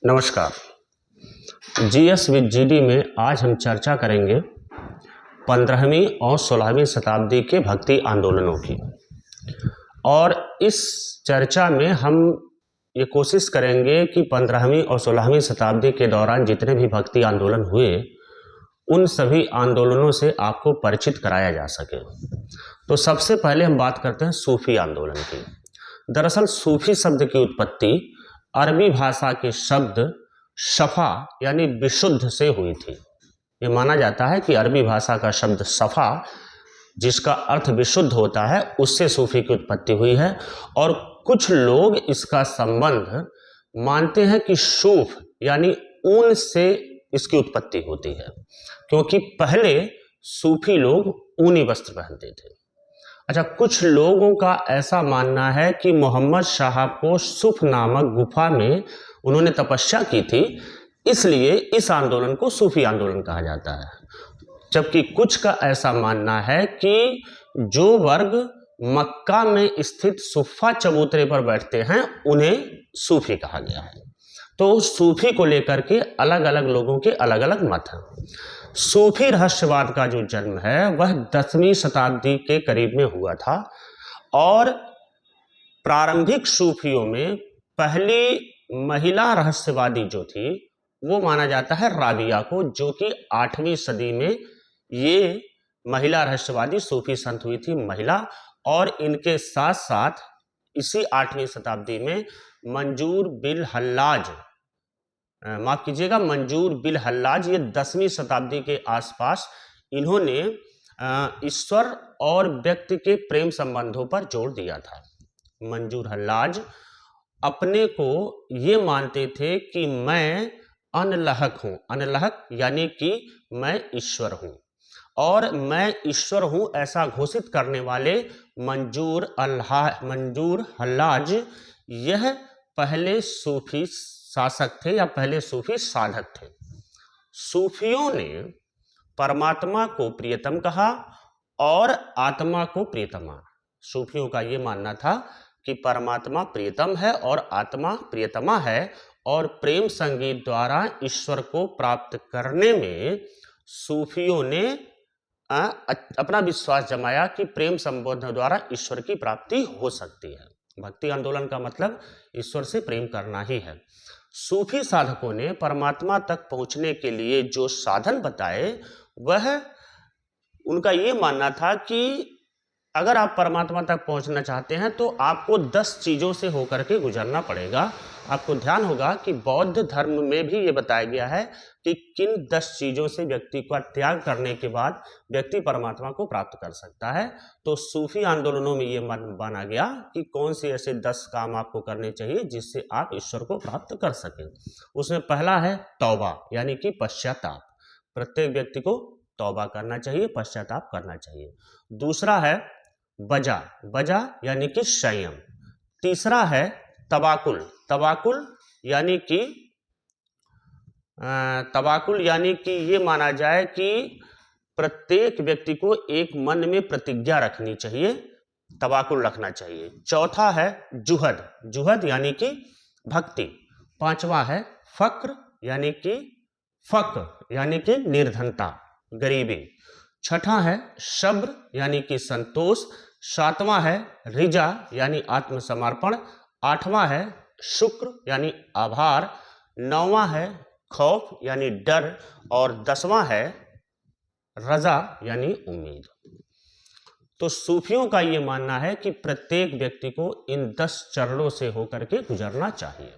नमस्कार। GS with GD में आज हम चर्चा करेंगे 15वीं और 16वीं शताब्दी के भक्ति आंदोलनों की। और इस चर्चा में हम ये कोशिश करेंगे कि 15वीं और 16वीं शताब्दी के दौरान जितने भी भक्ति आंदोलन हुए उन सभी आंदोलनों से आपको परिचित कराया जा सके। तो सबसे पहले हम बात करते हैं सूफी आंदोलन की। दरअसल सूफी शब्द की उत्पत्ति अरबी भाषा के शब्द शफा यानी विशुद्ध से हुई थी। ये माना जाता है कि अरबी भाषा का शब्द शफा, जिसका अर्थ विशुद्ध होता है, उससे सूफी की उत्पत्ति हुई है। और कुछ लोग इसका संबंध मानते हैं कि सूफ यानी ऊन से इसकी उत्पत्ति होती है, क्योंकि पहले सूफी लोग ऊनी वस्त्र पहनते थे। अच्छा, कुछ लोगों का ऐसा मानना है कि मोहम्मद साहब को सूफ नामक गुफा में उन्होंने तपस्या की थी, इसलिए इस आंदोलन को सूफी आंदोलन कहा जाता है। जबकि कुछ का ऐसा मानना है कि जो वर्ग मक्का में स्थित सुफ़ा चबूतरे पर बैठते हैं उन्हें सूफी कहा गया है। तो सूफी को लेकर के अलग अलग लोगों के अलग अलग मत हैं। सूफी रहस्यवाद का जो जन्म है वह 10वीं शताब्दी के करीब में हुआ था। और प्रारंभिक सूफियों में पहली महिला रहस्यवादी जो थी वो माना जाता है राबिया को, जो कि 8वीं सदी में ये महिला रहस्यवादी सूफी संत हुई थी महिला। और इनके साथ साथ इसी 8वीं शताब्दी में मंजूर बिल हल्लाज, माफ कीजिएगा, मंजूर बिल हल्लाज, ये 10वीं शताब्दी के आसपास इन्होंने ईश्वर और व्यक्ति के प्रेम संबंधों पर जोर दिया था। मंजूर हल्लाज अपने को ये मानते थे कि मैं अनलहक हूँ। अनलहक यानी कि मैं ईश्वर हूँ, और मैं ईश्वर हूँ ऐसा घोषित करने वाले मंजूर हल्लाज यह पहले सूफी शासक थे या पहले सूफी साधक थे। सूफियों ने परमात्मा को प्रियतम कहा और आत्मा को प्रियतमा। सूफियों का ये मानना था कि परमात्मा प्रियतम है और आत्मा प्रियतमा है, और प्रेम संगीत द्वारा ईश्वर को प्राप्त करने में सूफियों ने अपना विश्वास जमाया कि प्रेम संबोधन द्वारा ईश्वर की प्राप्ति हो सकती है। भक्ति आंदोलन का मतलब ईश्वर से प्रेम करना ही है। सूफी साधकों ने परमात्मा तक पहुंचने के लिए जो साधन बताए वह उनका ये मानना था कि अगर आप परमात्मा तक पहुंचना चाहते हैं तो आपको 10 चीज़ों से होकर के गुजरना पड़ेगा। आपको ध्यान होगा कि बौद्ध धर्म में भी ये बताया गया है कि किन 10 चीज़ों से व्यक्ति का त्याग करने के बाद व्यक्ति परमात्मा को प्राप्त कर सकता है। तो सूफी आंदोलनों में ये माना गया कि कौन से ऐसे 10 काम आपको करने चाहिए जिससे आप ईश्वर को प्राप्त कर सकें। उसमें पहला है तौबा यानी कि पश्चाताप। प्रत्येक व्यक्ति को तौबा करना चाहिए, पश्चाताप करना चाहिए। दूसरा है बजा यानी कि संयम। तीसरा है तवाकुल यानी कि ये माना जाए कि प्रत्येक व्यक्ति को एक मन में प्रतिज्ञा रखनी चाहिए, तवाकुल रखना चाहिए। चौथा है जुहद यानी कि भक्ति। पांचवा है फक्र यानी कि निर्धनता, गरीबी। छठा है सब्र यानी कि संतोष। सातवां है रिजा यानी आत्मसमर्पण। आठवां है शुक्र यानी आभार। नौवां है खौफ यानी डर। और 10वां है रजा यानी उम्मीद। तो सूफियों का ये मानना है कि प्रत्येक व्यक्ति को इन 10 चरणों से होकर के गुजरना चाहिए।